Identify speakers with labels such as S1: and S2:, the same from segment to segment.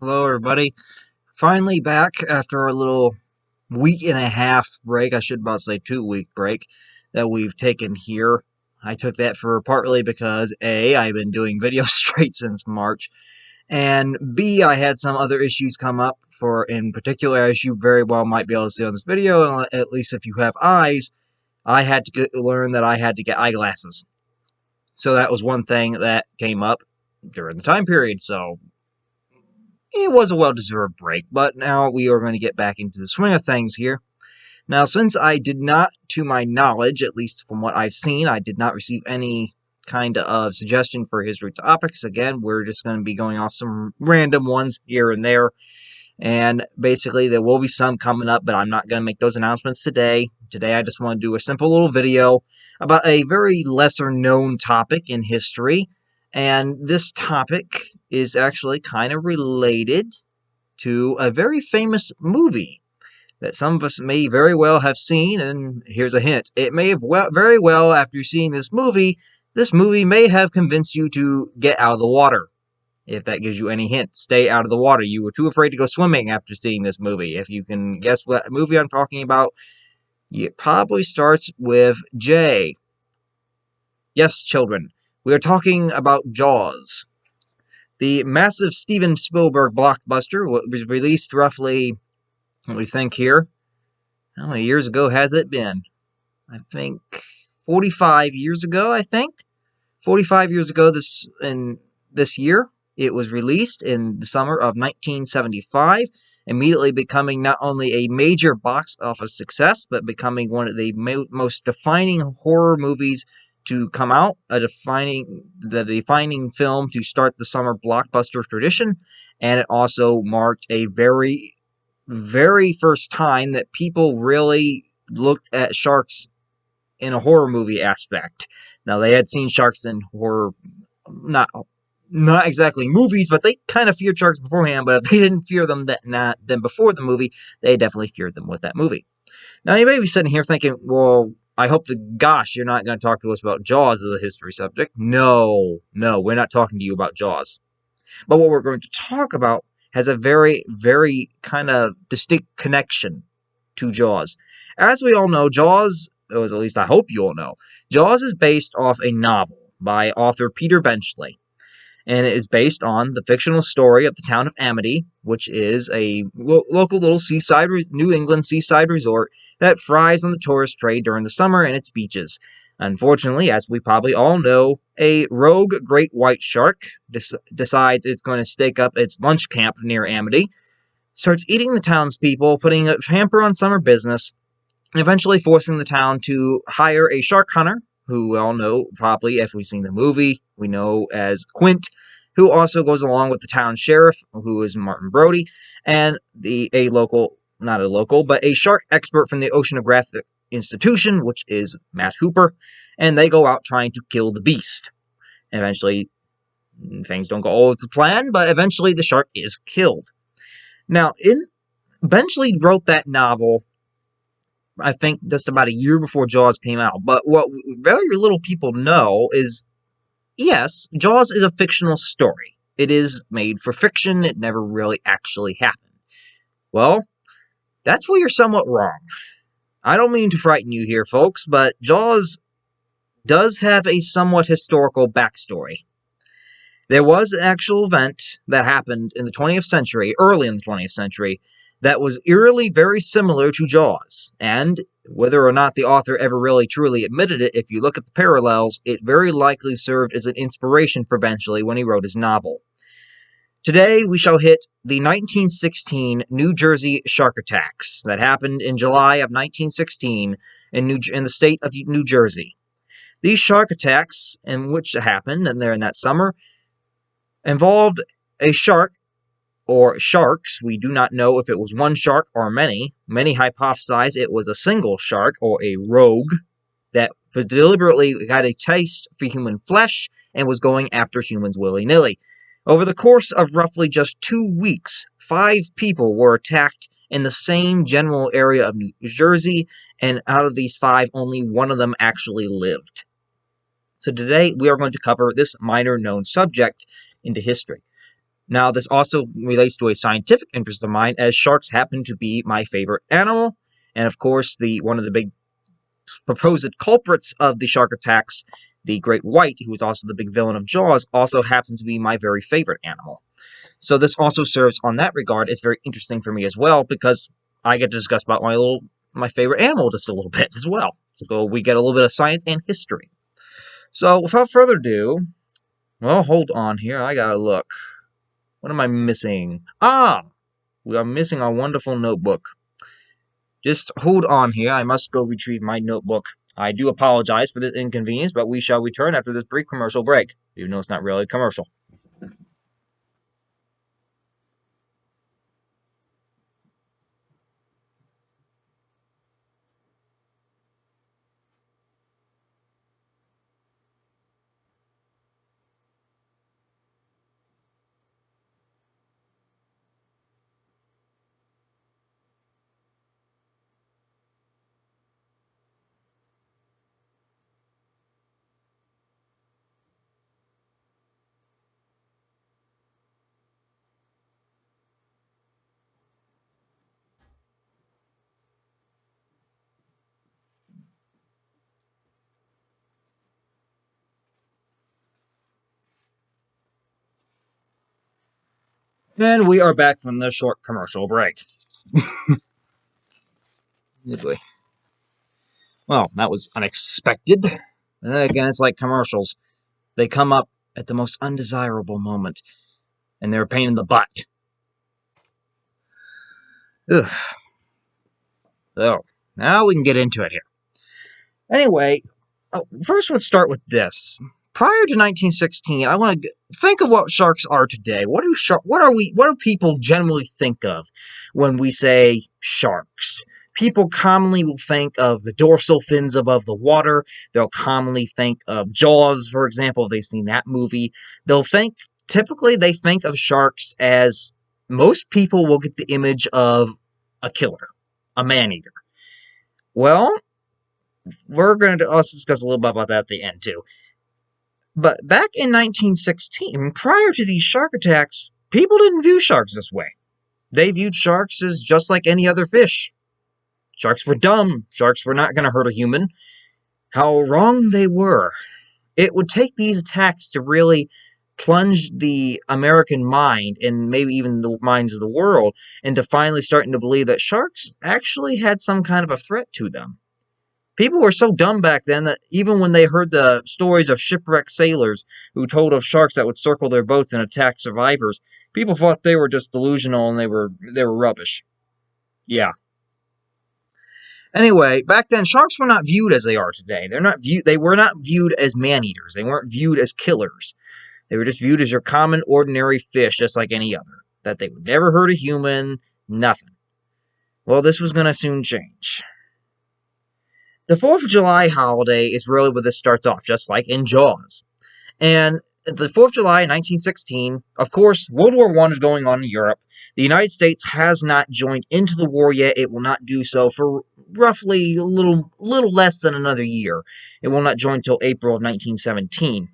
S1: Hello, everybody. Finally back after a little week and a half break. I should about say 2 week break that we've taken here. I took that for partly because A, I've been doing videos straight since March, and B, I had some other issues come up for, in particular, as you very well might be able to see on this video, at least if you have eyes, I had to learn that I had to get eyeglasses. So that was one thing that came up during the time period, so it was a well-deserved break, but now we are going to get back into the swing of things here. Now, since I did not, to my knowledge, at least from what I've seen, I did not receive any kind of suggestion for history topics. Again, we're just going to be going off some random ones here and there, and basically there will be some coming up, but I'm not going to make those announcements today. Today I just want to do a simple little video about a very lesser-known topic in history, and this topic is actually kind of related to a very famous movie that some of us may very well have seen, and here's a hint. It may have very well, after seeing this movie may have convinced you to get out of the water. If that gives you any hint, stay out of the water. You were too afraid to go swimming after seeing this movie. If you can guess what movie I'm talking about, it probably starts with J. Yes, children, we are talking about Jaws. The massive Steven Spielberg blockbuster was released roughly, let me think here, how many years ago has it been? I think 45 years ago, 45 years ago this year. It was released in the summer of 1975, immediately becoming not only a major box office success, but becoming one of the most defining horror movies to come out, the defining film to start the summer blockbuster tradition, and it also marked a very, very first time that people really looked at sharks in a horror movie aspect. Now, they had seen sharks in horror, not exactly movies, but they kind of feared sharks beforehand, but if they didn't fear them then before the movie, they definitely feared them with that movie. Now, you may be sitting here thinking, well, I hope to gosh you're not going to talk to us about Jaws as a history subject. No, we're not talking to you about Jaws. But what we're going to talk about has a very, very kind of distinct connection to Jaws. As we all know, Jaws, or at least I hope you all know, Jaws is based off a novel by author Peter Benchley, and it is based on the fictional story of the town of Amity, which is a local little New England seaside resort that thrives on the tourist trade during the summer and its beaches. Unfortunately, as we probably all know, a rogue great white shark decides it's going to stake up its lunch camp near Amity, starts eating the townspeople, putting a hamper on summer business, and eventually forcing the town to hire a shark hunter, who we all know probably, if we've seen the movie, we know as Quint, who also goes along with the town sheriff, who is Martin Brody, and not a local, but a shark expert from the Oceanographic Institution, which is Matt Hooper, and they go out trying to kill the beast. And eventually, things don't go all to plan, but eventually the shark is killed. Now, Benchley wrote that novel, I think, just about a year before Jaws came out, but what very little people know is, yes, Jaws is a fictional story. It is made for fiction. It never really actually happened. Well, that's where you're somewhat wrong. I don't mean to frighten you here, folks, but Jaws does have a somewhat historical backstory. There was an actual event that happened in the 20th century, early in the 20th century, that was eerily very similar to Jaws, and whether or not the author ever really truly admitted it, if you look at the parallels, it very likely served as an inspiration for Benchley when he wrote his novel. Today, we shall hit the 1916 New Jersey shark attacks that happened in July of 1916 in the state of New Jersey. These shark attacks, in which happened, and there in that summer, involved a shark, or sharks. We do not know if it was one shark or many. Many hypothesize it was a single shark, or a rogue, that deliberately had a taste for human flesh and was going after humans willy-nilly. Over the course of roughly just 2 weeks, 5 people were attacked in the same general area of New Jersey, and out of these 5, only one of them actually lived. So today we are going to cover this minor known subject into history. Now, this also relates to a scientific interest of mine, as sharks happen to be my favorite animal, and of course, one of the big supposed culprits of the shark attacks, the great white, who is also the big villain of Jaws, also happens to be my very favorite animal. So this also serves on that regard. It's very interesting for me as well, because I get to discuss about my favorite animal just a little bit as well. So we get a little bit of science and history. So without further ado, well, hold on here. I gotta look. What am I missing? Ah! We are missing our wonderful notebook. Just hold on here. I must go retrieve my notebook. I do apologize for this inconvenience, but we shall return after this brief commercial break, even though it's not really a commercial. And we are back from the short commercial break. Well, that was unexpected. And then again, it's like commercials. They come up at the most undesirable moment, and they're a pain in the butt. Ugh. So, now we can get into it here. Anyway, first let's start with this. Prior to 1916, I want to think of what sharks are today. What do people generally think of when we say sharks? People commonly will think of the dorsal fins above the water. They'll commonly think of Jaws, for example, if they've seen that movie. Typically they think of sharks as, most people will get the image of a killer, a man-eater. Well, we're going to also discuss a little bit about that at the end, too. But back in 1916, prior to these shark attacks, people didn't view sharks this way. They viewed sharks as just like any other fish. Sharks were dumb. Sharks were not going to hurt a human. How wrong they were. It would take these attacks to really plunge the American mind, and maybe even the minds of the world, into finally starting to believe that sharks actually had some kind of a threat to them. People were so dumb back then that even when they heard the stories of shipwrecked sailors who told of sharks that would circle their boats and attack survivors, people thought they were just delusional and they were rubbish. Yeah. Anyway, back then sharks were not viewed as they are today. They were not viewed as man-eaters. They weren't viewed as killers. They were just viewed as your common, ordinary fish, just like any other. That they would never hurt a human, nothing. Well, this was going to soon change. The 4th of July holiday is really where this starts off, just like in Jaws. And the 4th of July, 1916, of course, World War I is going on in Europe. The United States has not joined into the war yet. It will not do so for roughly a little less than another year. It will not join until April of 1917.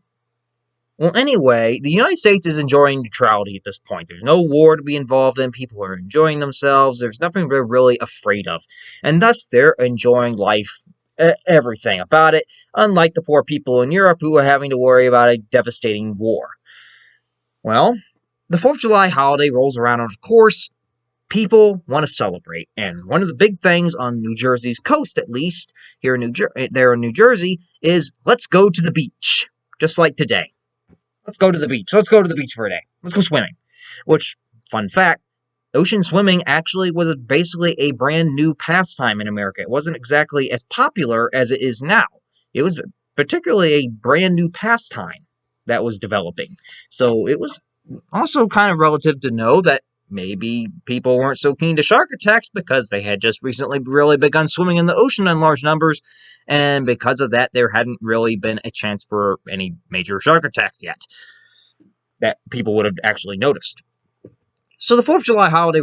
S1: Well, anyway, the United States is enjoying neutrality at this point. There's no war to be involved in. People are enjoying themselves. There's nothing they're really afraid of. And thus, they're enjoying life, everything about it, unlike the poor people in Europe who are having to worry about a devastating war. Well, the 4th of July holiday rolls around, and of course, people want to celebrate. And one of the big things on New Jersey's coast, at least, here in New Jersey, is let's go to the beach, just like today. Let's go to the beach. Let's go to the beach for a day. Let's go swimming. Which, fun fact, ocean swimming actually was basically a brand new pastime in America. It wasn't exactly as popular as it is now. It was particularly a brand new pastime that was developing. So it was also kind of relative to know that maybe people weren't so keen to shark attacks because they had just recently really begun swimming in the ocean in large numbers, and because of that, there hadn't really been a chance for any major shark attacks yet that people would have actually noticed. So the 4th of July holiday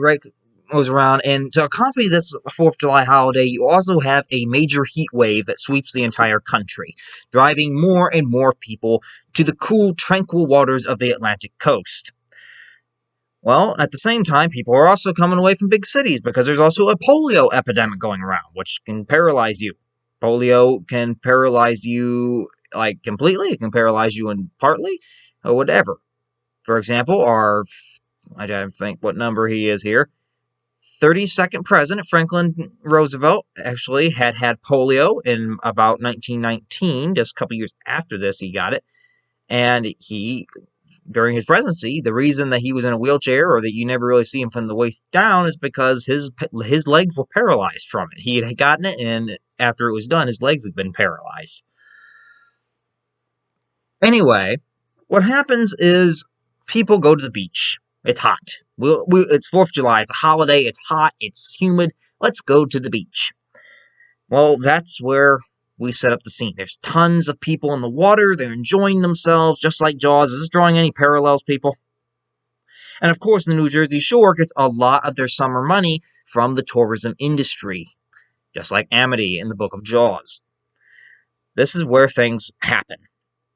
S1: goes around, and to accompany this 4th of July holiday, you also have a major heat wave that sweeps the entire country, driving more and more people to the cool, tranquil waters of the Atlantic coast. Well, at the same time, people are also coming away from big cities because there's also a polio epidemic going around, which can paralyze you. Polio can paralyze you, like, completely. It can paralyze you in partly, or whatever. For example, I don't think what number he is here, 32nd President Franklin Roosevelt actually had polio in about 1919, just a couple years after this he got it. And during his presidency, the reason that he was in a wheelchair or that you never really see him from the waist down is because his legs were paralyzed from it. He had gotten it, and after it was done, his legs had been paralyzed. Anyway, what happens is people go to the beach. It's hot. It's 4th of July. It's a holiday. It's hot. It's humid. Let's go to the beach. Well, that's where we set up the scene. There's tons of people in the water. They're enjoying themselves, just like Jaws. Is this drawing any parallels, people? And of course, the New Jersey shore gets a lot of their summer money from the tourism industry, just like Amity in the book of Jaws. This is where things happen.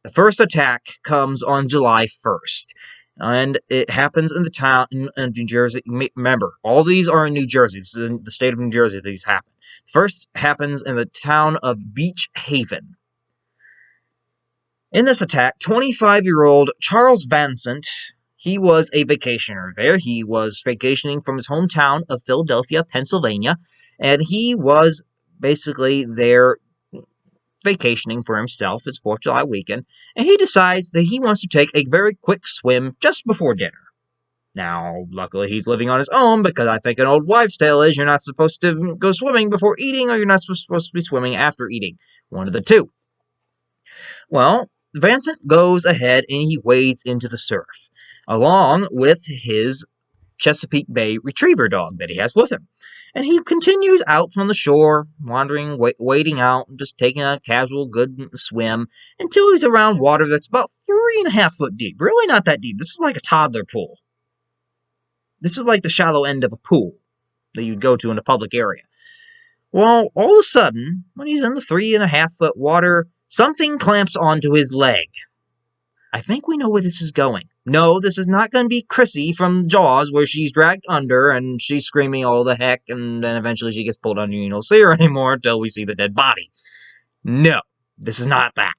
S1: The first attack comes on July 1st, and it happens in the town in New Jersey. Remember, all these are in New Jersey. This is in the state of New Jersey that these happen. First happens in the town of Beach Haven. In this attack, 25-year-old Charles Vincent, he was a vacationer there. He was vacationing from his hometown of Philadelphia, Pennsylvania, and he was basically there vacationing for himself. It's 4th of July weekend, and he decides that he wants to take a very quick swim just before dinner. Now, luckily, he's living on his own, because I think an old wives' tale is you're not supposed to go swimming before eating, or you're not supposed to be swimming after eating. One of the two. Well, Vincent goes ahead and he wades into the surf, along with his Chesapeake Bay Retriever dog that he has with him. And he continues out from the shore, wandering, wading out, just taking a casual, good swim, until he's around water that's about 3.5 foot deep. Really not that deep. This is like a toddler pool. This is like the shallow end of a pool that you'd go to in a public area. Well, all of a sudden, when he's in the 3.5 foot water, something clamps onto his leg. I think we know where this is going. No, this is not going to be Chrissy from Jaws, where she's dragged under and she's screaming all the heck, and then eventually she gets pulled under and you don't see her anymore until we see the dead body. No, this is not that.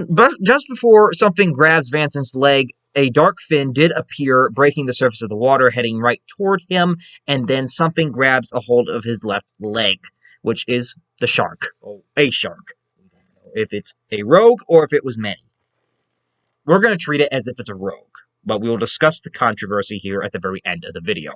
S1: But just before something grabs Vincent's leg, a dark fin did appear, breaking the surface of the water, heading right toward him, and then something grabs a hold of his left leg, which is the shark. Oh, a shark. If it's a rogue or if it was many. We're going to treat it as if it's a rogue, but we will discuss the controversy here at the very end of the video.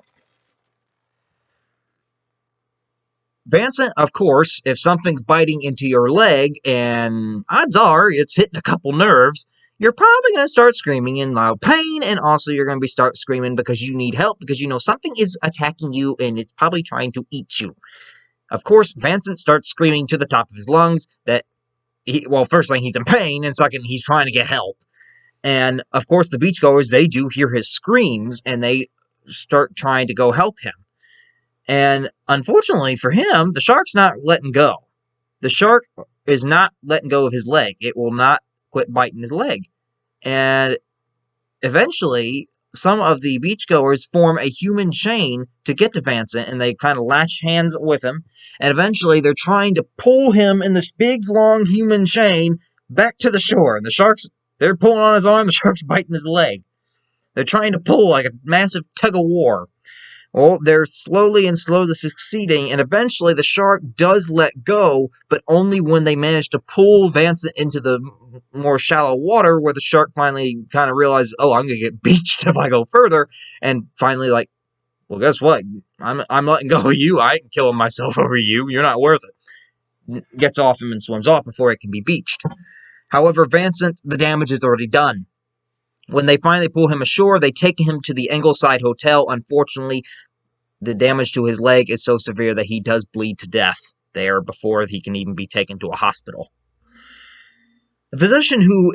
S1: Vincent, of course, if something's biting into your leg, and odds are it's hitting a couple nerves, you're probably going to start screaming in loud pain, and also you're going to start screaming because you need help, because you know something is attacking you and it's probably trying to eat you. Of course, Vincent starts screaming to the top of his lungs that first thing, he's in pain, and second, he's trying to get help. And, of course, the beachgoers, they do hear his screams, and they start trying to go help him. And, unfortunately for him, the shark's not letting go. The shark is not letting go of his leg. It will not quit biting his leg. And, eventually, some of the beachgoers form a human chain to get to Vincent, and they kind of latch hands with him, and eventually they're trying to pull him in this big, long human chain back to the shore. And the sharks, they're pulling on his arm, the shark's biting his leg. They're trying to pull like a massive tug-of-war. Well, they're slowly succeeding, and eventually the shark does let go, but only when they manage to pull Vincent into the more shallow water, where the shark finally kind of realizes, oh, I'm going to get beached if I go further, and finally, like, well, guess what? I'm letting go of you. I ain't killing myself over you. You're not worth it. Gets off him and swims off before it can be beached. However, Vincent, the damage is already done. When they finally pull him ashore, they take him to the Ingleside Hotel. Unfortunately, the damage to his leg is so severe that he does bleed to death there before he can even be taken to a hospital. The physician who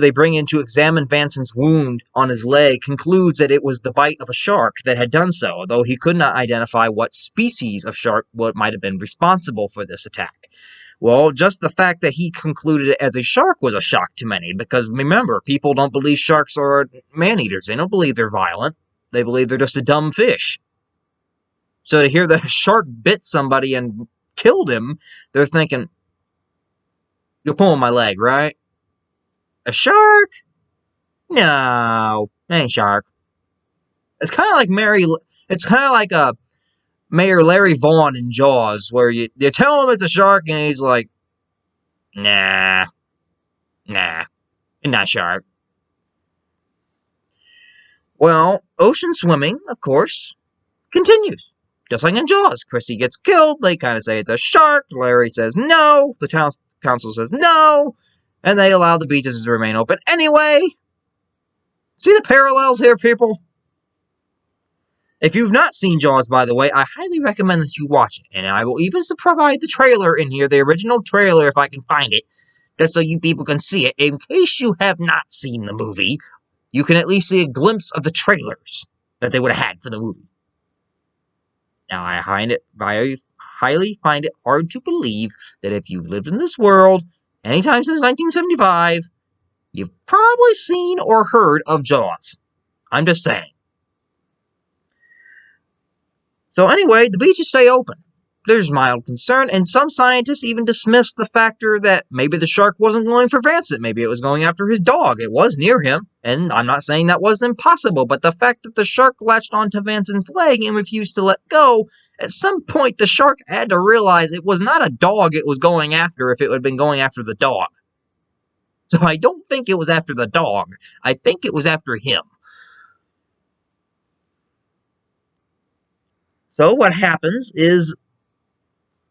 S1: they bring in to examine Vincent's wound on his leg concludes that it was the bite of a shark that had done so, though he could not identify what species of shark might have been responsible for this attack. Well, just the fact that he concluded it as a shark was a shock to many, because remember, people don't believe sharks are man-eaters. They don't believe they're violent. They believe they're just a dumb fish. So to hear that a shark bit somebody and killed him, they're thinking, you're pulling my leg, right? A shark? No, it ain't shark. It's kind of like It's kind of like a Mayor Larry Vaughn in Jaws, where you tell him it's a shark, and he's like, nah, it's not a shark. Well, ocean swimming, of course, continues. Just like in Jaws, Chrissy gets killed, they kind of say it's a shark, Larry says no, the town council says no, and they allow the beaches to remain open anyway. See the parallels here, people? If you've not seen Jaws, by the way, I highly recommend that you watch it, and I will even provide the trailer in here, the original trailer, if I can find it, just so you people can see it. In case you have not seen the movie, you can at least see a glimpse of the trailers that they would have had for the movie. Now, I highly find it hard to believe that if you've lived in this world anytime since 1975, you've probably seen or heard of Jaws. I'm just saying. So anyway, the beaches stay open. There's mild concern, and some scientists even dismiss the factor that maybe the shark wasn't going for Vincent. Maybe it was going after his dog. It was near him, and I'm not saying that was impossible, but the fact that the shark latched onto Vincent's leg and refused to let go, at some point the shark had to realize it was not a dog it was going after if it had been going after the dog. So I don't think it was after the dog. I think it was after him. So what happens is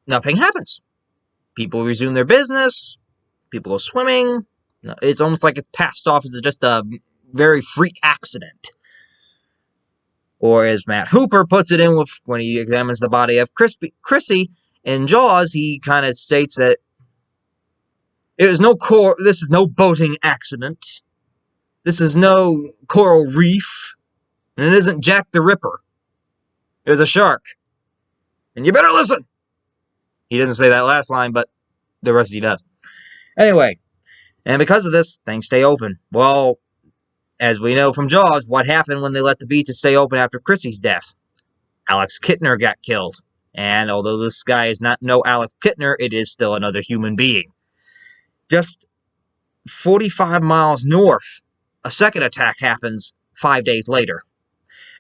S1: nothing happens. People resume their business. People go swimming. It's almost like it's passed off as just a very freak accident. Or as Matt Hooper puts it in when he examines the body of Chrissy in Jaws, he kind of states that this is no boating accident. This is no coral reef. And it isn't Jack the Ripper. It was a shark. And you better listen. He doesn't say that last line, but the rest he does. Anyway, and because of this, things stay open. Well, as we know from Jaws, what happened when they let the beaches stay open after Chrissy's death? Alex Kittner got killed. And although this guy is not no Alex Kittner, it is still another human being. Just 45 miles north, a second attack happens 5 days later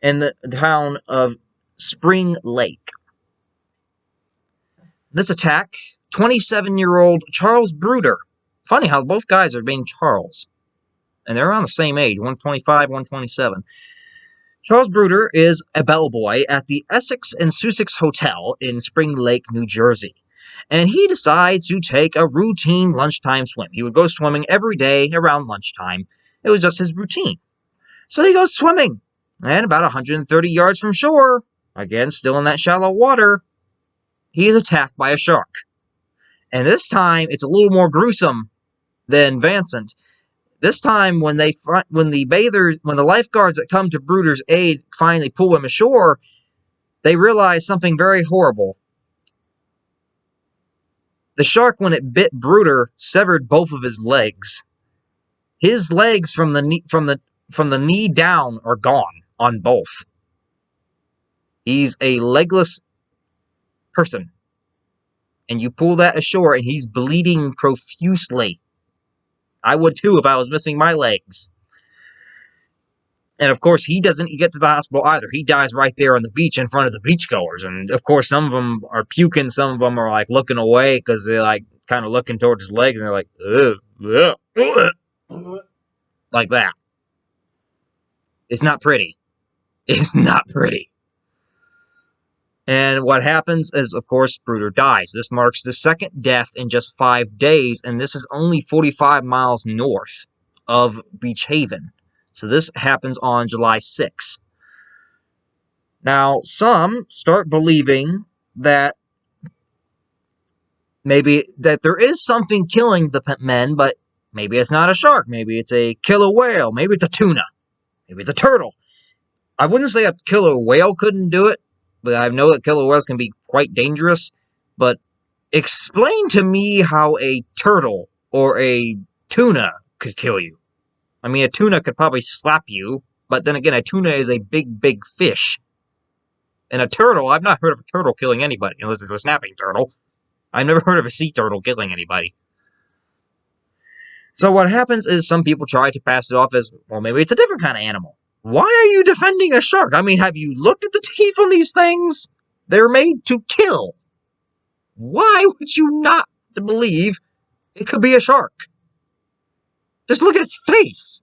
S1: in the town of Spring Lake. This attack, 27-year-old Charles Bruder. Funny how both guys are named Charles. And they're around the same age, 125, 127. Charles Bruder is a bellboy at the Essex and Sussex Hotel in Spring Lake, New Jersey. And he decides to take a routine lunchtime swim. He would go swimming every day around lunchtime. It was just his routine. So he goes swimming. And about 130 yards from shore, again, still in that shallow water, he is attacked by a shark. And this time, it's a little more gruesome than Vincent. This time, when the lifeguards that come to Bruder's aid finally pull him ashore, they realize something very horrible. The shark, when it bit Bruder, severed both of his legs. His legs from the knee down are gone on both. He's a legless person. And you pull that ashore and he's bleeding profusely. I would too if I was missing my legs. And of course, he doesn't get to the hospital either. He dies right there on the beach in front of the beachgoers. And of course, some of them are puking. Some of them are like looking away because they're like kind of looking towards his legs. And they're like, ugh, ugh, ugh. Like that. It's not pretty. It's not pretty. And what happens is, of course, Bruder dies. This marks the second death in just 5 days, and this is only 45 miles north of Beach Haven. So this happens on July 6th. Now, some start believing that maybe that there is something killing the men, but maybe it's not a shark. Maybe it's a killer whale. Maybe it's a tuna. Maybe it's a turtle. I wouldn't say a killer whale couldn't do it, but I know that killer whales can be quite dangerous. But Explain to me how a turtle or a tuna could kill you. I mean, a tuna could probably slap you, but then again, a tuna is a big, big fish. And a turtle, I've not heard of a turtle killing anybody, unless it's a snapping turtle. I've never heard of a sea turtle killing anybody. So what happens is some people try to pass it off as, well, maybe it's a different kind of animal. Why are you defending a shark? I mean, have you looked at the teeth on these things? They're made to kill. Why would you not believe it could be a shark? Just look at its face.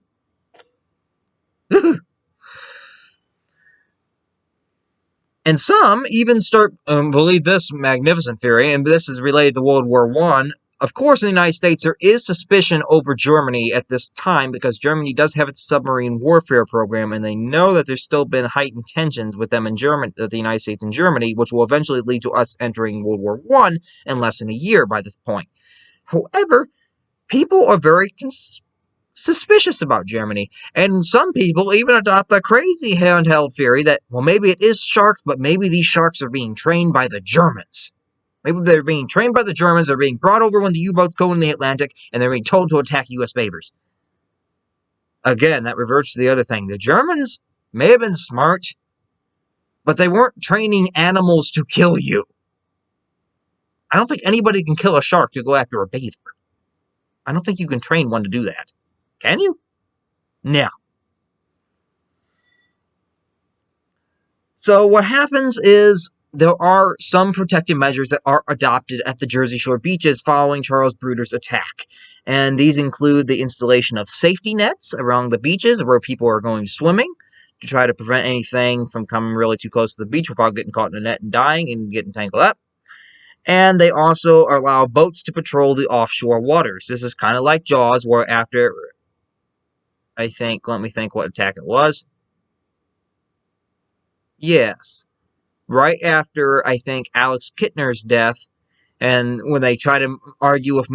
S1: And some even start believe this magnificent theory, and this is related to World War I. Of course, in the United States, there is suspicion over Germany at this time because Germany does have its submarine warfare program, and they know that there's still been heightened tensions with them in Germany, the United States and Germany, which will eventually lead to us entering World War I in less than a year by this point. However, people are very suspicious about Germany, and some people even adopt the crazy handheld theory that, well, maybe it is sharks, but maybe these sharks are being trained by the Germans. Maybe they're being trained by the Germans, they're being brought over when the U-boats go in the Atlantic, and they're being told to attack U.S. favors. Again, that reverts to the other thing. The Germans may have been smart, but they weren't training animals to kill you. I don't think anybody can kill a shark to go after a bather. I don't think you can train one to do that. Can you? No. So what happens is there are some protective measures that are adopted at the Jersey Shore beaches following Charles Bruder's attack. And these include the installation of safety nets around the beaches where people are going swimming to try to prevent anything from coming really too close to the beach without getting caught in a net and dying and getting tangled up. And they also allow boats to patrol the offshore waters. This is kind of like Jaws, where after, let me think what attack it was. Yes. Right after, I think, Alex Kittner's death, and when they try to argue with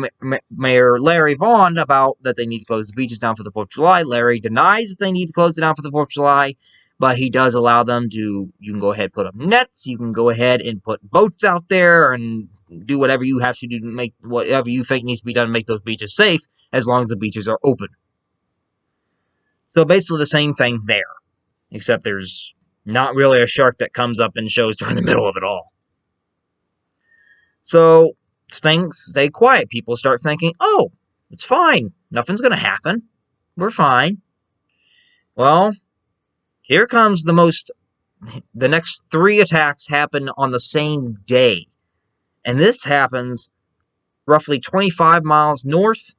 S1: Mayor Larry Vaughn about that they need to close the beaches down for the 4th of July, Larry denies that they need to close it down for the 4th of July, but he does allow them to, you can go ahead and put up nets, you can go ahead and put boats out there, and do whatever you have to do to make whatever you think needs to be done to make those beaches safe, as long as the beaches are open. So basically the same thing there, except there's not really a shark that comes up and shows during the middle of it all. So things stay quiet. People start thinking, oh, it's fine. Nothing's going to happen. We're fine. Well, here comes the next 3 attacks happen on the same day. And this happens roughly 25 miles north.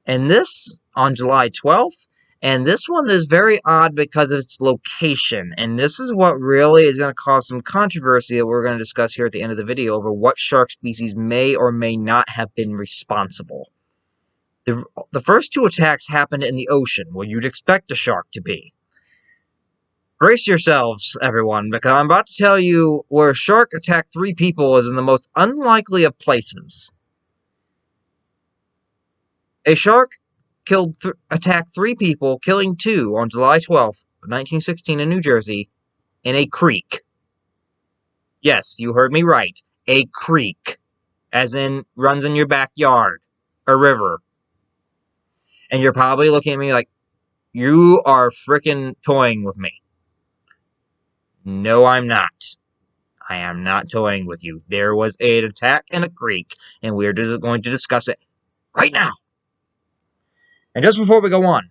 S1: And this on July 12th. And this one is very odd because of its location. And this is what really is going to cause some controversy that we're going to discuss here at the end of the video over what shark species may or may not have been responsible. The first 2 attacks happened in the ocean, where you'd expect a shark to be. Brace yourselves, everyone, because I'm about to tell you where a shark attacked 3 people is in the most unlikely of places. A shark attacked 3 people, killing 2 on July 12th, 1916 in New Jersey, in a creek. Yes, you heard me right. A creek. As in, runs in your backyard. A river. And you're probably looking at me like, you are frickin' toying with me. No, I'm not. I am not toying with you. There was an attack in a creek, and we're just going to discuss it right now. And just before we go on,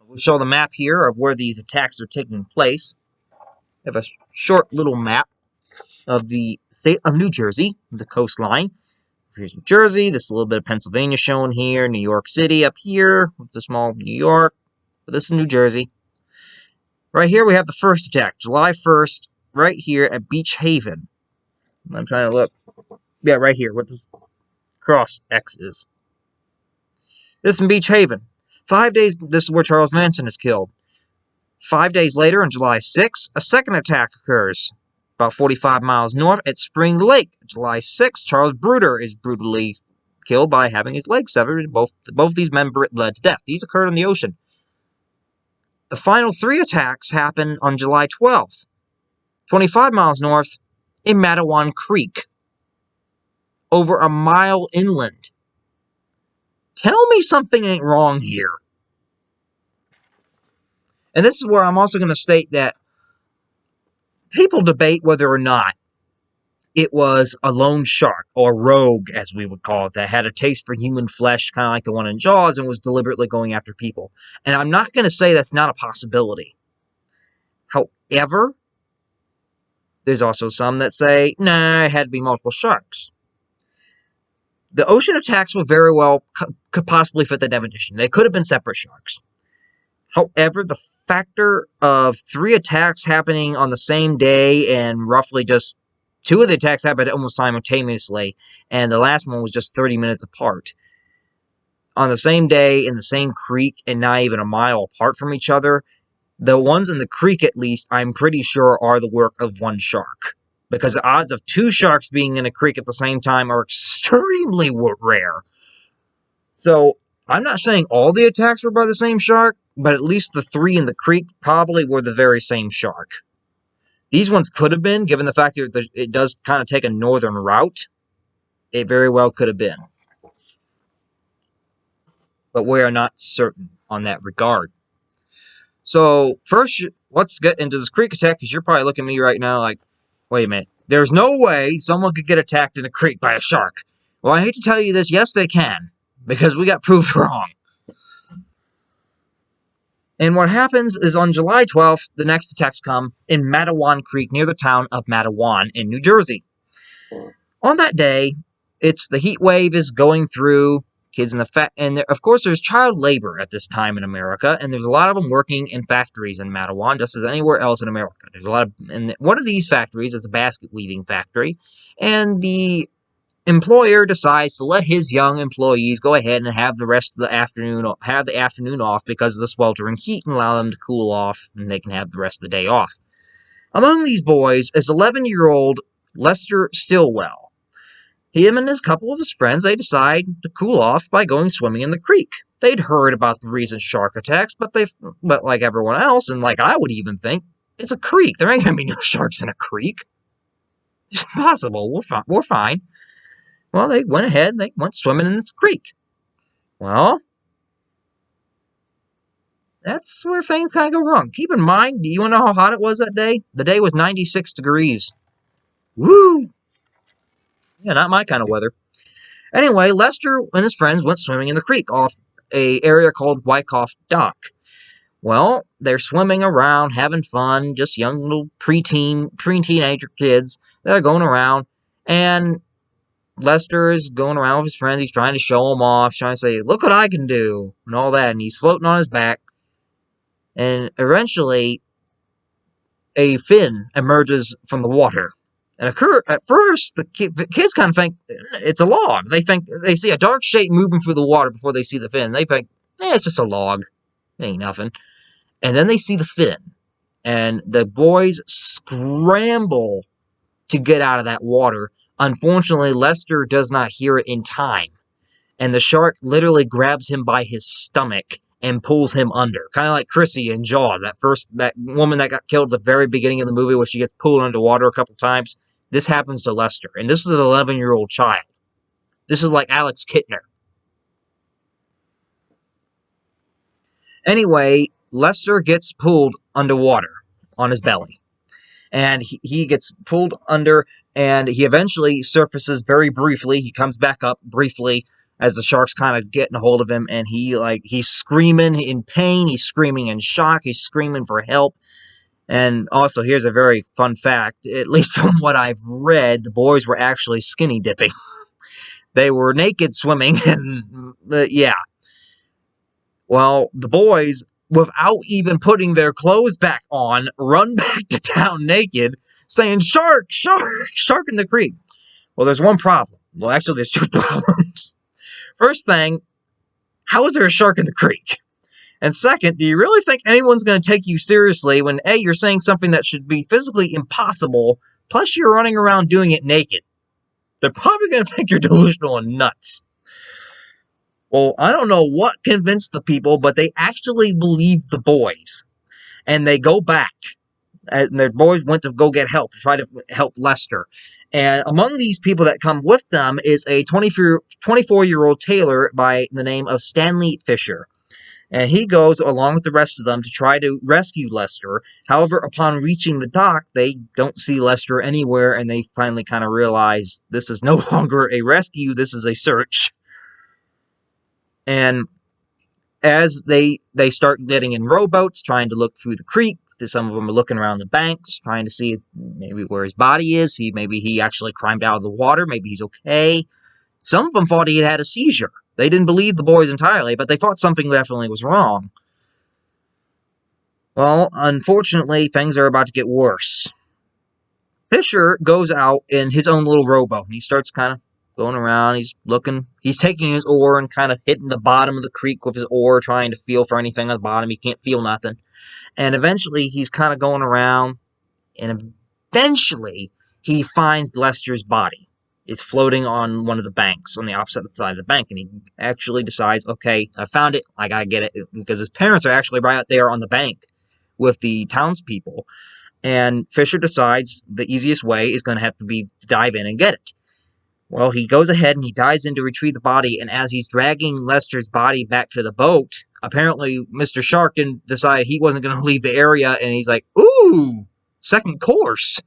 S1: we'll show the map here of where these attacks are taking place. I have a short little map of the state of New Jersey, the coastline. Here's New Jersey. This is a little bit of Pennsylvania shown here. New York City up here with the small New York. But this is New Jersey. Right here we have the first attack, July 1st, right here at Beach Haven. I'm trying to look. Yeah, right here, what this cross X is. This is in Beach Haven. 5 days, this is where Charles Manson is killed. 5 days later, on July 6th, a second attack occurs. About 45 miles north at Spring Lake. July 6th, Charles Bruder is brutally killed by having his leg severed. Both these men bled to death. These occurred in the ocean. The final 3 attacks happened on July 12th. 25 miles north in Matawan Creek. over a mile inland. Tell me something ain't wrong here. And this is where I'm also going to state that people debate whether or not it was a lone shark, or rogue, as we would call it, that had a taste for human flesh, kind of like the one in Jaws, and was deliberately going after people. And I'm not going to say that's not a possibility. However, there's also some that say, nah, it had to be multiple sharks. The ocean attacks will very well could possibly fit the definition. They could have been separate sharks. However, the factor of 3 attacks happening on the same day, and roughly just 2 of the attacks happened almost simultaneously, and the last one was just 30 minutes apart, on the same day in the same creek and not even a mile apart from each other, the ones in the creek, at least, I'm pretty sure are the work of one shark. Because the odds of 2 sharks being in a creek at the same time are extremely rare. So, I'm not saying all the attacks were by the same shark, but at least the 3 in the creek probably were the very same shark. These ones could have been, given the fact that it does kind of take a northern route. It very well could have been. But we are not certain on that regard. So, first, let's get into this creek attack, because you're probably looking at me right now like, wait a minute. There's no way someone could get attacked in a creek by a shark. Well, I hate to tell you this, yes, they can, because we got proved wrong. And what happens is on July 12th, the next attacks come in Matawan Creek near the town of Matawan in New Jersey. On that day, it's the heat wave is going through, kids in the and there, of course there's child labor at this time in America, and there's a lot of them working in factories in Matawan, just as anywhere else in America. There's a lot of, and one of these factories is a basket weaving factory, and the employer decides to let his young employees go ahead and have the rest of the afternoon off because of the sweltering heat, and allow them to cool off, and they can have the rest of the day off. Among these boys is 11-year-old Lester Stillwell. Him and his couple of his friends, they decide to cool off by going swimming in the creek. They'd heard about the recent shark attacks, but like everyone else, and like I would even think, it's a creek. There ain't gonna be no sharks in a creek. It's impossible. We're fine. Well, they went ahead and they went swimming in this creek. Well, that's where things kind of go wrong. Keep in mind, do you want to know how hot it was that day? The day was 96 degrees. Woo! Yeah, not my kind of weather. Anyway, Lester and his friends went swimming in the creek off an area called Wyckoff Dock. Well, they're swimming around, having fun, just young little pre-teenager kids that are going around, and Lester is going around with his friends. He's trying to show them off, trying to say, look what I can do, and all that, and he's floating on his back, and eventually a fin emerges from the water. And at first, the kids kind of think it's a log. They see a dark shape moving through the water before they see the fin. They think, it's just a log. It ain't nothing. And then they see the fin. And the boys scramble to get out of that water. Unfortunately, Lester does not hear it in time. And the shark literally grabs him by his stomach and pulls him under. Kind of like Chrissy in Jaws. That woman that got killed at the very beginning of the movie where she gets pulled underwater a couple times. This happens to Lester, and this is an 11-year-old child. This is like Alex Kittner. Anyway, Lester gets pulled underwater on his belly, and he gets pulled under, and he eventually surfaces very briefly. He comes back up briefly as the shark's kind of getting a hold of him, and he's screaming in pain, he's screaming in shock, he's screaming for help. And also, here's a very fun fact. At least from what I've read, the boys were actually skinny dipping. They were naked swimming, and yeah. Well, the boys, without even putting their clothes back on, run back to town naked, saying, shark, shark, shark in the creek. Well, there's one problem. Well, actually, there's 2 problems. First thing, how is there a shark in the creek? And second, do you really think anyone's going to take you seriously when, A, you're saying something that should be physically impossible, plus you're running around doing it naked? They're probably going to think you're delusional and nuts. Well, I don't know what convinced the people, but they actually believed the boys. And they go back. And their boys went to go get help, to try to help Lester. And among these people that come with them is a 24-year-old tailor by the name of Stanley Fisher. And he goes along with the rest of them to try to rescue Lester. However, upon reaching the dock, they don't see Lester anywhere, and they finally kind of realize this is no longer a rescue, this is a search. And as they start getting in rowboats, trying to look through the creek, some of them are looking around the banks, trying to see maybe where his body is, see maybe he actually climbed out of the water, maybe he's okay. Some of them thought he had a seizure. They didn't believe the boys entirely, but they thought something definitely was wrong. Well, unfortunately, things are about to get worse. Fisher goes out in his own little rowboat, and he starts kind of going around. He's looking, he's taking his oar and kind of hitting the bottom of the creek with his oar, trying to feel for anything at the bottom. He can't feel nothing. And eventually, he's kind of going around, and eventually, he finds Lester's body. It's floating on one of the banks, on the opposite side of the bank, and he actually decides, okay, I found it, I gotta get it, because his parents are actually right out there on the bank with the townspeople. And Fisher decides the easiest way is going to have to be to dive in and get it. Well, he goes ahead and he dives in to retrieve the body, and as he's dragging Lester's body back to the boat, apparently Mr. Shark didn't decide he wasn't going to leave the area, and he's like, ooh, second course.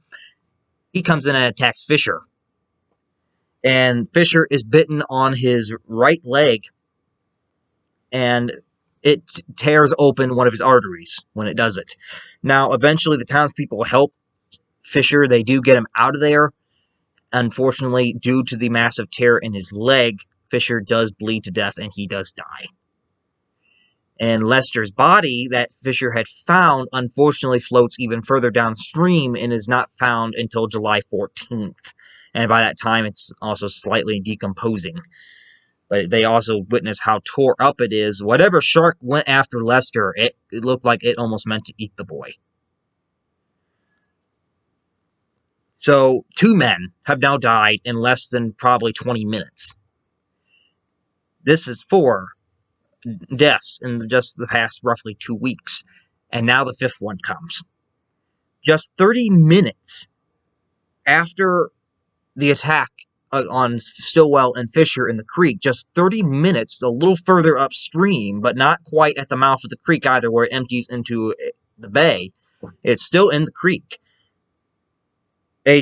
S1: He comes in and attacks Fisher. And Fisher is bitten on his right leg, and it tears open one of his arteries when it does it. Now, eventually, the townspeople help Fisher. They do get him out of there. Unfortunately, due to the massive tear in his leg, Fisher does bleed to death, and he does die. And Lester's body that Fisher had found, unfortunately, floats even further downstream and is not found until July 14th. And by that time, it's also slightly decomposing. But they also witness how tore up it is. Whatever shark went after Lester, it looked like it almost meant to eat the boy. So, 2 men have now died in less than probably 20 minutes. This is 4 deaths in just the past roughly 2 weeks. And now the 5th one comes. Just 30 minutes after the attack on Stillwell and Fisher in the creek, just 30 minutes, a little further upstream, but not quite at the mouth of the creek either, where it empties into the bay. It's still in the creek. I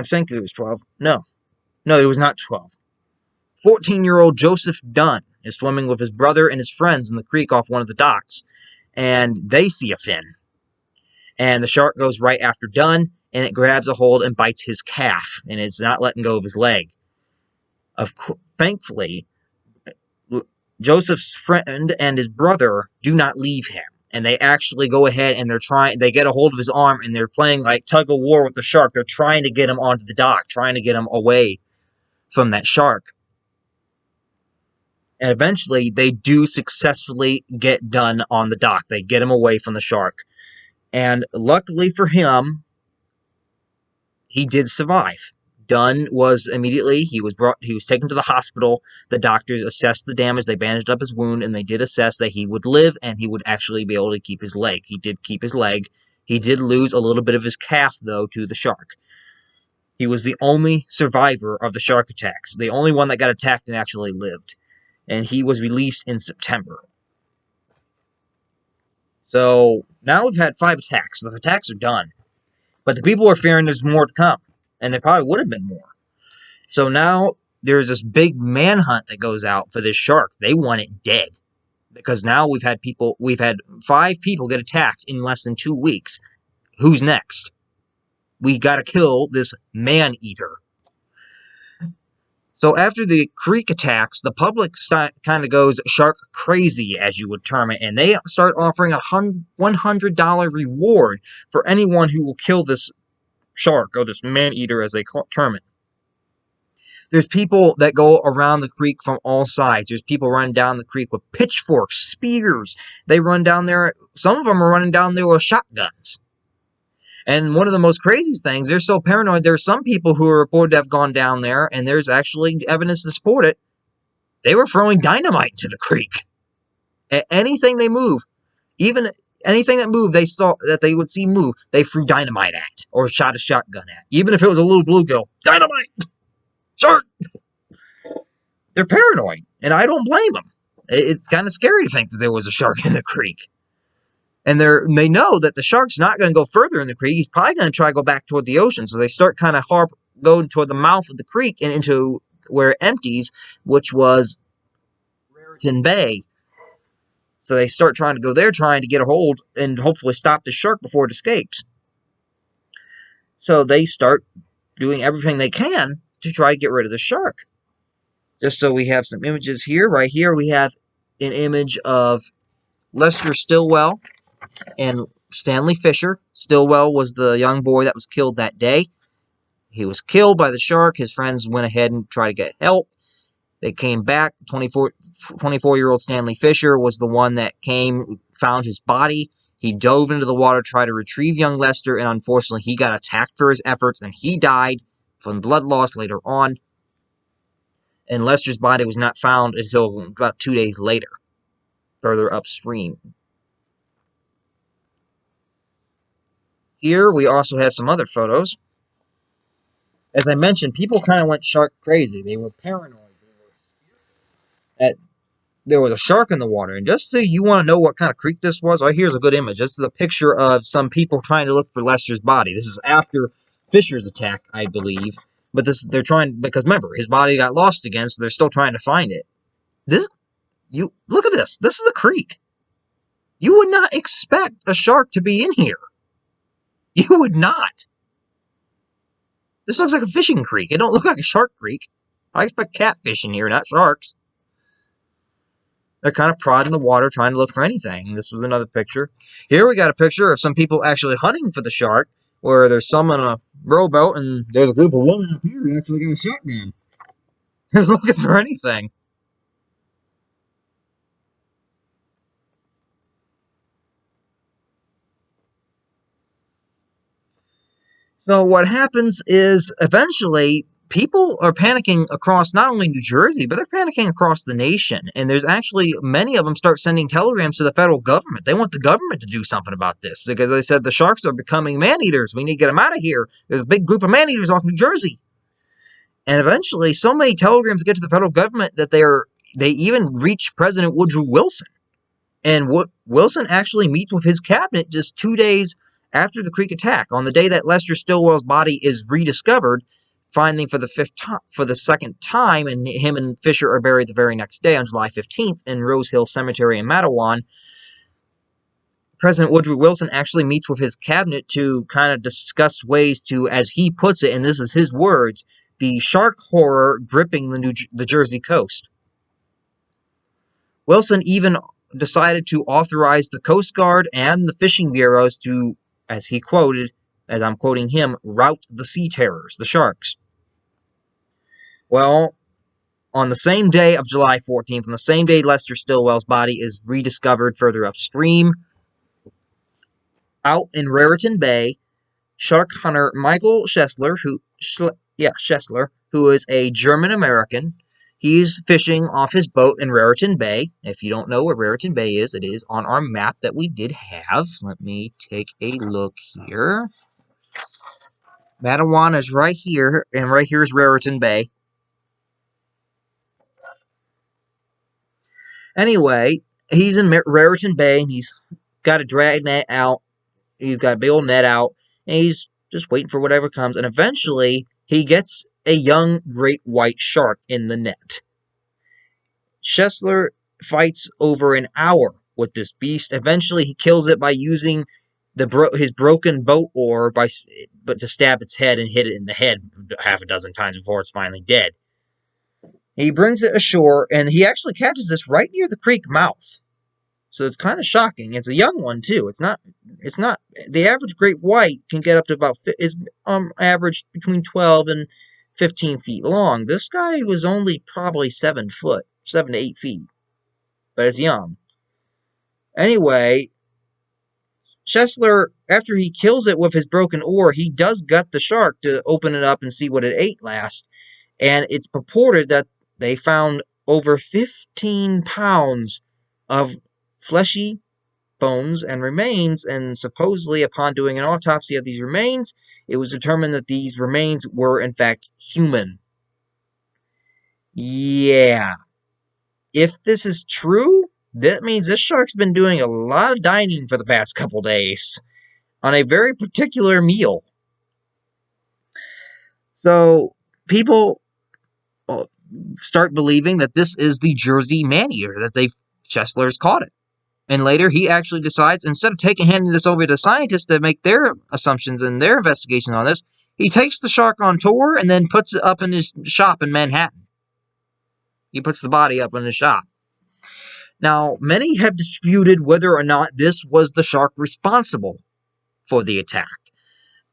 S1: think it was 12. No, it was not 12. 14-year-old Joseph Dunn is swimming with his brother and his friends in the creek off one of the docks, and they see a fin. And the shark goes right after Dunn, and it grabs a hold and bites his calf, and it's not letting go of his leg. Thankfully, Joseph's friend and his brother do not leave him. And they actually go ahead and they get a hold of his arm, and they're playing like tug of war with the shark. They're trying to get him onto the dock, trying to get him away from that shark. And eventually, they do successfully get Dunn on the dock. They get him away from the shark. And luckily for him, he did survive. Dunn was he was taken to the hospital. The doctors assessed the damage. They bandaged up his wound, and they did assess that he would live and he would actually be able to keep his leg. He did keep his leg. He did lose a little bit of his calf, though, to the shark. He was the only survivor of the shark attacks, the only one that got attacked and actually lived. And he was released in September. So now we've had 5 attacks. The attacks are done. But the people are fearing there's more to come. And there probably would have been more. So now there's this big manhunt that goes out for this shark. They want it dead. Because now we've had 5 people get attacked in less than 2 weeks. Who's next? We gotta kill this man-eater. So after the creek attacks, the public kind of goes shark crazy, as you would term it, and they start offering a $100 reward for anyone who will kill this shark, or this man-eater as they term it. There's people that go around the creek from all sides. There's people running down the creek with pitchforks, spears. They run down there. Some of them are running down there with shotguns. And one of the most craziest things, they're so paranoid, there's some people who are reported to have gone down there, and there's actually evidence to support it. They were throwing dynamite to the creek. At anything they move. Even anything that moved, they saw that they would see move, they threw dynamite at or shot a shotgun at. Even if it was a little bluegill, dynamite, shark. They're paranoid, and I don't blame them. It's kind of scary to think that there was a shark in the creek. And they know that the shark's not going to go further in the creek. He's probably going to try to go back toward the ocean. So they start kind of going toward the mouth of the creek and into where it empties, which was Raritan Bay. So they start trying to go there, trying to get a hold and hopefully stop the shark before it escapes. So they start doing everything they can to try to get rid of the shark. Just so we have some images here. Right here we have an image of Lester Stillwell and Stanley Fisher. Stillwell was the young boy that was killed that day. He was killed by the shark. His friends went ahead and tried to get help. They came back. 24-year-old Stanley Fisher was the one that came, found his body. He dove into the water, tried to retrieve young Lester, and unfortunately he got attacked for his efforts, and he died from blood loss later on. And Lester's body was not found until about 2 days later, further upstream. Here we also have some other photos. As I mentioned, people kind of went shark crazy. They were paranoid. There was a shark in the water. And just so you want to know what kind of creek this was, right here's a good image. This is a picture of some people trying to look for Lester's body. This is after Fisher's attack, I believe. But they're trying, because remember, his body got lost again, so they're still trying to find it. Look at this. This is a creek. You would not expect a shark to be in here. You would not. This looks like a fishing creek. It don't look like a shark creek. I expect catfish in here, not sharks. They're kind of prodding the water, trying to look for anything. This was another picture. Here we got a picture of some people actually hunting for the shark, where there's some on a rowboat, and there's a group of women up here who actually got a shotgun. They're looking for anything. So what happens is, eventually, people are panicking across not only New Jersey, but they're panicking across the nation. And there's actually, many of them start sending telegrams to the federal government. They want the government to do something about this, because they said the sharks are becoming man-eaters. We need to get them out of here. There's a big group of man-eaters off New Jersey. And eventually, so many telegrams get to the federal government that they even reach President Woodrow Wilson. And Wilson actually meets with his cabinet just 2 days after the creek attack, on the day that Lester Stillwell's body is rediscovered, finally for the second time, and him and Fisher are buried the very next day on July 15th in Rose Hill Cemetery in Matawan. President Woodrow Wilson actually meets with his cabinet to kind of discuss ways to, as he puts it, and this is his words, the shark horror gripping the Jersey coast. Wilson even decided to authorize the Coast Guard and the fishing bureaus to, as he quoted, as I'm quoting him, rout the sea terrors, the sharks. Well, on the same day of July 14th, on the same day Lester Stillwell's body is rediscovered further upstream, out in Raritan Bay, shark hunter Michael Schessler, who is a German-American, he's fishing off his boat in Raritan Bay. If you don't know where Raritan Bay is, it is on our map that we did have. Let me take a look here. Matawan is right here, and right here is Raritan Bay. Anyway, he's in Raritan Bay, and he's got a drag net out. He's got a big old net out, and he's just waiting for whatever comes. And eventually, he gets a young great white shark in the net. Schessler fights over an hour with this beast. Eventually, he kills it by using his broken boat oar but to stab its head and hit it in the head half a dozen times before it's finally dead. He brings it ashore, and he actually catches this right near the creek mouth. So it's kind of shocking. It's a young one too. It's not the average great white can get up to about average between 12 and 15 feet long. This guy was only probably 7 to 8 feet, but it's young. Anyway, Schessler, after he kills it with his broken oar, he does gut the shark to open it up and see what it ate last. And it's purported that they found over 15 pounds of fleshy, bones and remains, and supposedly upon doing an autopsy of these remains, it was determined that these remains were in fact human. Yeah. If this is true, that means this shark's been doing a lot of dining for the past couple days on a very particular meal. So people start believing that this is the Jersey man-eater, that Chesler's caught it. And later, he actually decides, instead of handing this over to scientists to make their assumptions and their investigations on this, he takes the shark on tour and then puts it up in his shop in Manhattan. He puts the body up in his shop. Now, many have disputed whether or not this was the shark responsible for the attack.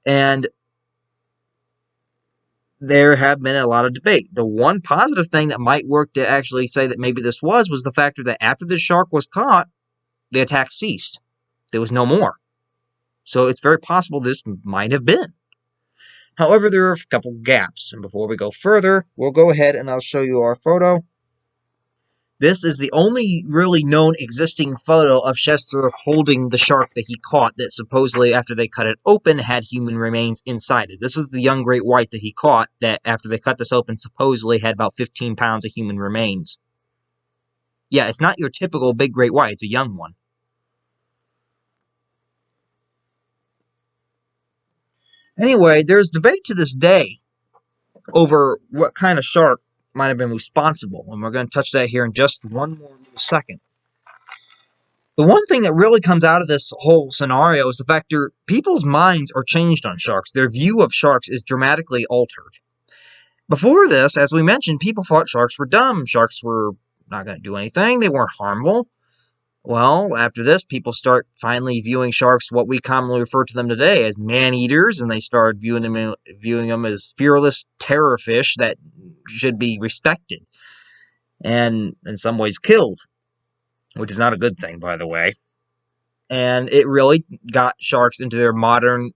S1: And there have been a lot of debate. The one positive thing that might work to actually say that maybe this was the factor that after the shark was caught, the attack ceased. There was no more. So it's very possible this might have been. However, there are a couple gaps. And before we go further, we'll go ahead and I'll show you our photo. This is the only really known existing photo of Chester holding the shark that he caught that supposedly, after they cut it open, had human remains inside it. This is the young great white that he caught that, after they cut this open, supposedly had about 15 pounds of human remains. Yeah, it's not your typical big great white. It's a young one. Anyway, there's debate to this day over what kind of shark might have been responsible, and we're going to touch that here in just one more little second. The one thing that really comes out of this whole scenario is the fact that people's minds are changed on sharks. Their view of sharks is dramatically altered. Before this, as we mentioned, people thought sharks were dumb. Sharks were not going to do anything. They weren't harmful. Well, after this, people start finally viewing sharks what we commonly refer to them today as man-eaters, and they start viewing them as fearless terror fish that should be respected and in some ways killed, which is not a good thing, by the way. And it really got sharks into their modern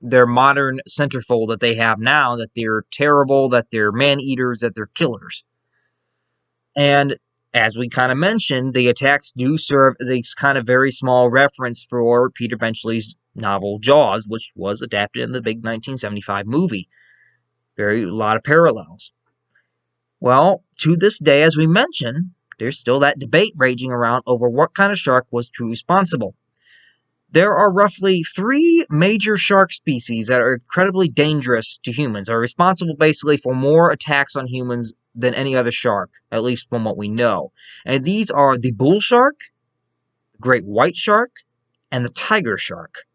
S1: centerfold that they have now, that they're terrible, that they're man-eaters, that they're killers. And as we kind of mentioned, the attacks do serve as a kind of very small reference for Peter Benchley's novel Jaws, which was adapted in the big 1975 movie. A lot of parallels. Well, to this day, as we mentioned, there's still that debate raging around over what kind of shark was truly responsible. There are roughly 3 major shark species that are incredibly dangerous to humans, are responsible basically for more attacks on humans than any other shark, at least from what we know. And these are the bull shark, the great white shark, and the tiger shark.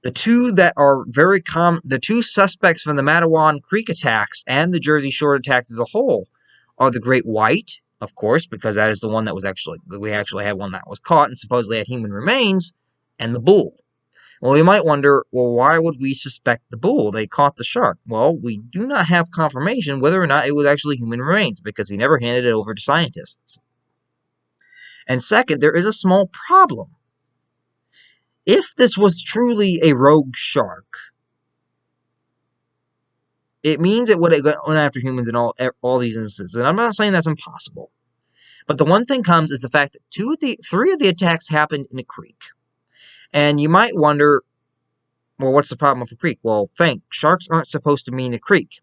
S1: The two that are very common, the 2 suspects from the Matawan Creek attacks and the Jersey Shore attacks as a whole are the great white, of course, because that is the one that was we actually had one that was caught and supposedly had human remains, and the bull. Well, you might wonder, well, why would we suspect the bull? They caught the shark. Well, we do not have confirmation whether or not it was actually human remains, because he never handed it over to scientists. And second, there is a small problem. If this was truly a rogue shark, it means it would have gone after humans in all these instances. And I'm not saying that's impossible. But the one thing comes is the fact that 3 of the attacks happened in a creek. And you might wonder, well, what's the problem with a creek? Well, sharks aren't supposed to be in a creek.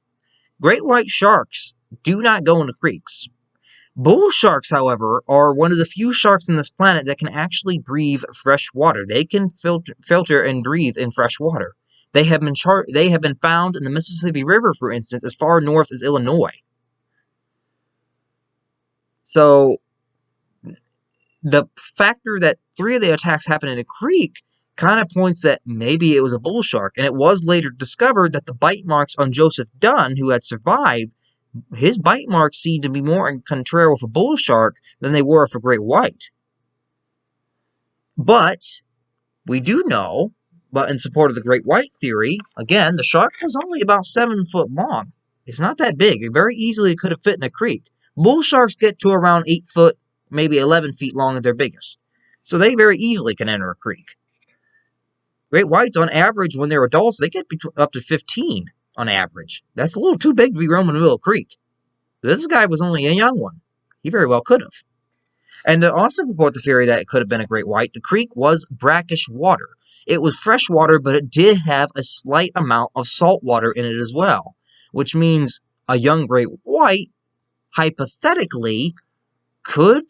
S1: Great white sharks do not go into creeks. Bull sharks, however, are one of the few sharks on this planet that can actually breathe fresh water. They can filter and breathe in fresh water. They have been found in the Mississippi River, for instance, as far north as Illinois. So the factor that 3 of the attacks happened in a creek kind of points that maybe it was a bull shark. And it was later discovered that the bite marks on Joseph Dunn, who had survived, his bite marks seemed to be more in contrary with a bull shark than they were for great white. But we do know, but in support of the great white theory, again, the shark was only about 7 foot long. It's not that big. It very easily could have fit in a creek. Bull sharks get to around 8 foot, maybe 11 feet long at their biggest. So they very easily can enter a creek. Great whites, on average, when they're adults, they get up to 15 on average. That's a little too big to be roaming the middle of a creek. This guy was only a young one. He very well could have. And to also support the theory that it could have been a great white, the creek was brackish water. It was fresh water, but it did have a slight amount of salt water in it as well, which means a young great white, hypothetically, could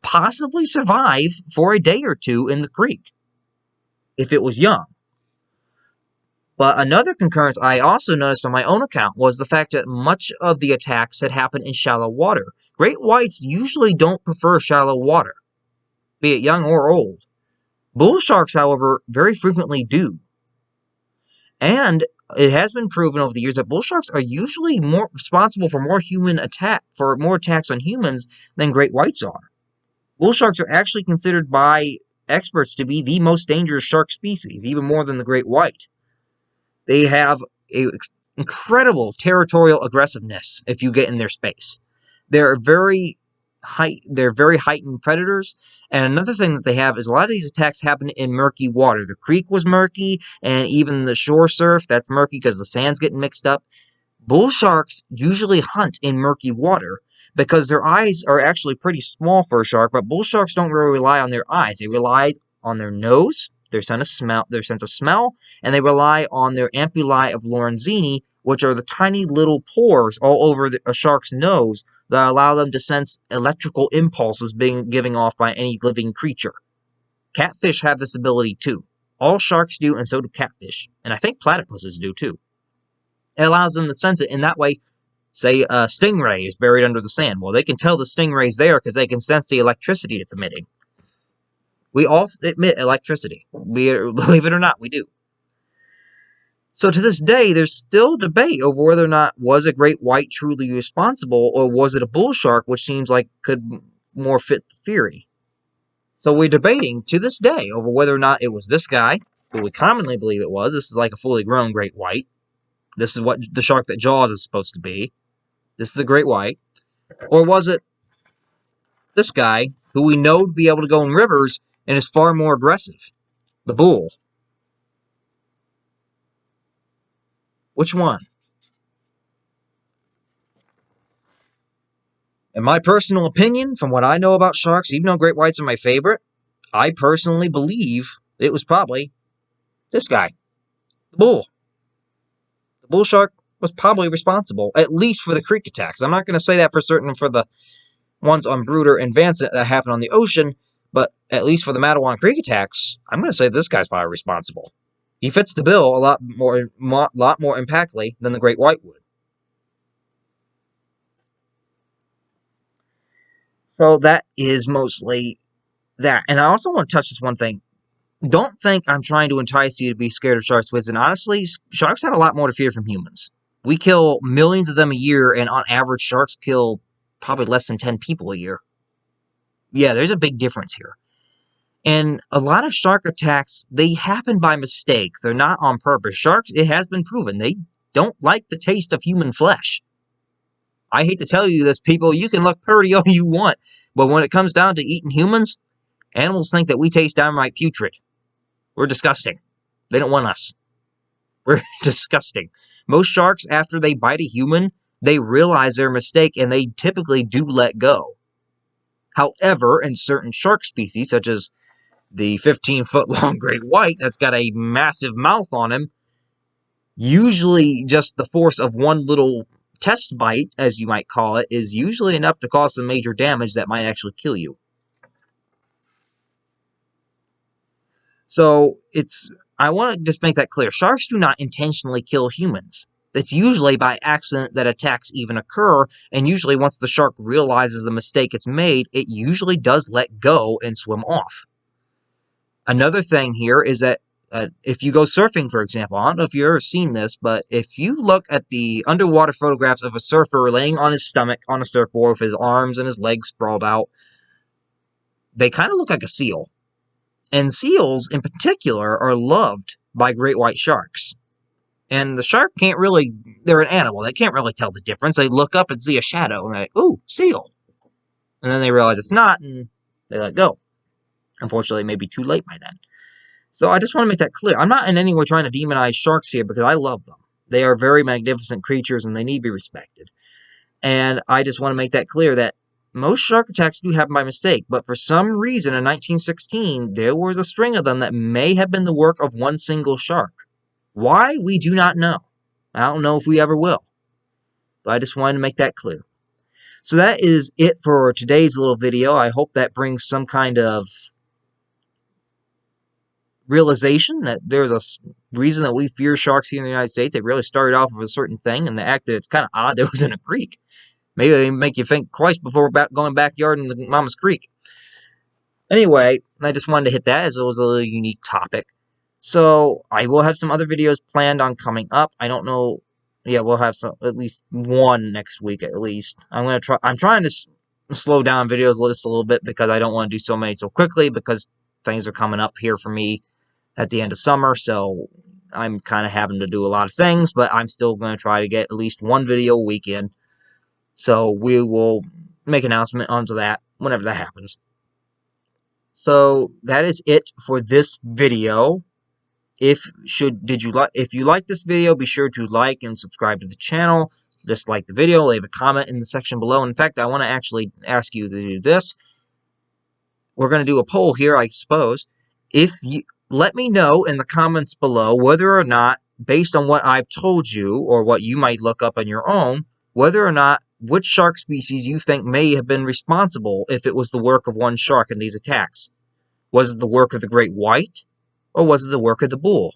S1: possibly survive for a day or two in the creek if it was young. But another concurrence I also noticed on my own account was the fact that much of the attacks had happened in shallow water. Great whites usually don't prefer shallow water, be it young or old. Bull sharks, however, very frequently do. And it has been proven over the years that bull sharks are usually more responsible for more attacks on humans than great whites are. Bull sharks are actually considered by experts to be the most dangerous shark species, even more than the great white. They have an incredible territorial aggressiveness if you get in their space. They're very heightened predators. And another thing that they have is a lot of these attacks happen in murky water. The creek was murky, and even the shore surf, that's murky because the sand's getting mixed up. Bull sharks usually hunt in murky water because their eyes are actually pretty small for a shark, but bull sharks don't really rely on their eyes. They rely on their nose, their sense of smell, and they rely on their ampullae of Lorenzini, which are the tiny little pores all over a shark's nose that allow them to sense electrical impulses being given off by any living creature. Catfish have this ability too. All sharks do, and so do catfish. And I think platypuses do too. It allows them to sense it in that way. Say a stingray is buried under the sand. Well, they can tell the stingray's there because they can sense the electricity it's emitting. We all emit electricity. Believe it or not, we do. So to this day, there's still debate over whether or not was a great white truly responsible, or was it a bull shark, which seems like could more fit the theory. So we're debating to this day over whether or not it was this guy, who we commonly believe it was. This is like a fully grown great white. This is what the shark that Jaws is supposed to be. This is the great white. Or was it this guy, who we know to be able to go in rivers and is far more aggressive? The bull. Which one? In my personal opinion, from what I know about sharks, even though great whites are my favorite, I personally believe it was probably this guy, the bull. The bull shark was probably responsible, at least for the creek attacks. I'm not going to say that for certain for the ones on Bruder and Vancent that happened on the ocean, but at least for the Matawan Creek attacks, I'm going to say this guy's probably responsible. He fits the bill a lot more impactfully than the great white would. So that is mostly that. And I also want to touch this one thing. Don't think I'm trying to entice you to be scared of sharks, and honestly, sharks have a lot more to fear from humans. We kill millions of them a year, and on average, sharks kill probably less than 10 people a year. Yeah, there's a big difference here. And a lot of shark attacks, they happen by mistake. They're not on purpose. Sharks, it has been proven, they don't like the taste of human flesh. I hate to tell you this, people, you can look pretty all you want, but when it comes down to eating humans, animals think that we taste downright putrid. We're disgusting. They don't want us. We're disgusting. Most sharks, after they bite a human, they realize their mistake and they typically do let go. However, in certain shark species, such as the 15-foot-long great white that's got a massive mouth on him, usually just the force of one little test bite, as you might call it, is usually enough to cause some major damage that might actually kill you. So I want to just make that clear. Sharks do not intentionally kill humans. It's usually by accident that attacks even occur, and usually once the shark realizes the mistake it's made, it usually does let go and swim off. Another thing here is that if you go surfing, for example, I don't know if you've ever seen this, but if you look at the underwater photographs of a surfer laying on his stomach on a surfboard with his arms and his legs sprawled out, they kind of look like a seal. And seals, in particular, are loved by great white sharks. And the shark can't really, they're an animal, they can't really tell the difference. They look up and see a shadow, and they're like, ooh, seal. And then they realize it's not, and they let go. Unfortunately, it may be too late by then. So I just want to make that clear. I'm not in any way trying to demonize sharks here, because I love them. They are very magnificent creatures, and they need to be respected. And I just want to make that clear that most shark attacks do happen by mistake, but for some reason in 1916, there was a string of them that may have been the work of one single shark. Why? We do not know. I don't know if we ever will. But I just wanted to make that clear. So that is it for today's little video. I hope that brings some kind of realization that there's a reason that we fear sharks here in the United States. It really started off with a certain thing, and the act that it's kind of odd that it was in a creek. Maybe they make you think twice before going backyard in the Mama's Creek. Anyway, I just wanted to hit that as it was a little unique topic. So I will have some other videos planned on coming up. I don't know. Yeah, we'll have some, at least one next week at least. I'm trying to slow down videos list a little bit because I don't want to do so many so quickly because things are coming up here for me at the end of summer. So I'm kind of having to do a lot of things, but I'm still going to try to get at least one video a week in. So we will make an announcement onto that whenever that happens. So that is it for this video. If you like this video, be sure to like and subscribe to the channel. Just like the video, leave a comment in the section below. In fact, I want to actually ask you to do this. We're going to do a poll here, I suppose. If you let me know in the comments below whether or not, based on what I've told you or what you might look up on your own, whether or not which shark species you think may have been responsible if it was the work of one shark in these attacks. Was it the work of the great white, or was it the work of the bull?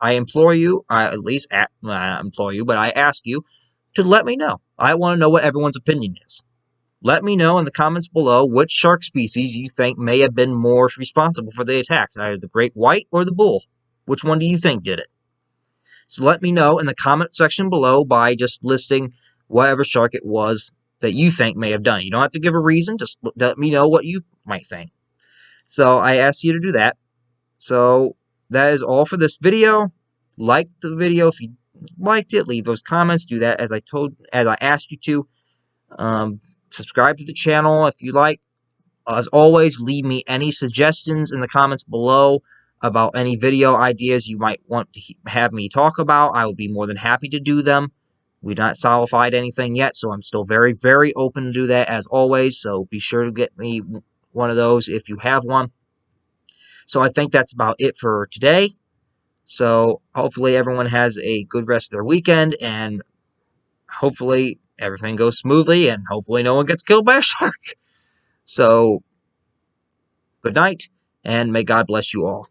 S1: I implore you, I ask you to let me know. I want to know what everyone's opinion is. Let me know in the comments below which shark species you think may have been more responsible for the attacks, either the great white or the bull. Which one do you think did it? So let me know in the comment section below by just listing whatever shark it was that you think may have done it. You don't have to give a reason, just let me know what you might think. So I ask you to do that. So that is all for this video. Like the video if you liked it. Leave those comments. Do that as I asked you to. Subscribe to the channel if you like. As always, leave me any suggestions in the comments below about any video ideas you might want to have me talk about. I would be more than happy to do them. We've not solidified anything yet, so I'm still very, very open to do that as always. So be sure to get me one of those if you have one. So I think that's about it for today. So hopefully everyone has a good rest of their weekend, and hopefully everything goes smoothly, and hopefully no one gets killed by a shark. So good night, and may God bless you all.